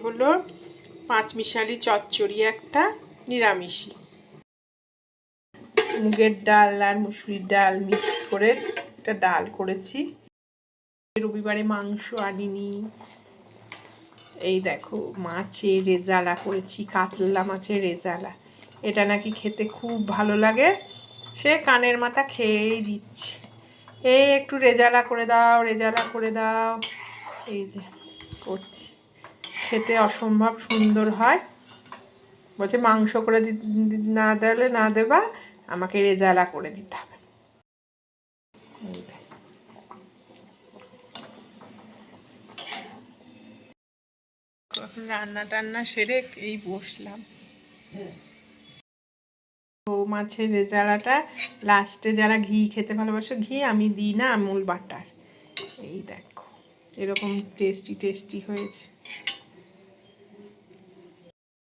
হলো পাঁচমিশালি চচ্চড়ি, একটা নিরামিষি, মুগের ডাল আর মুসুরির ডাল মিক্স করে একটা ডাল করেছি। রবিবারে মাংস আনিনি। এই দেখো মাছের রেজালা করেছি, কাতলা মাছের রেজালা। এটা নাকি খেতে খুব ভালো লাগে, সে কানের মাথা খেয়েই দিচ্ছে, এই একটু রেজালা করে দাও, রেজালা করে দাও। এই যে করছি, খেতে অসম্ভব সুন্দর হয়। বলছে মাংস করে না দিলে না দেবা, আমাকে রেজালা করে দিতে হবে। এখন রান্না টান্না সেরে এই বসলাম। ও মাছের রেজালাটা লাস্টে যারা ঘি খেতে ভালোবাসে, ঘি আমি দিই না, আমুল বাটার। এই দেখো এরকম টেস্টি টেস্টি হয়েছে।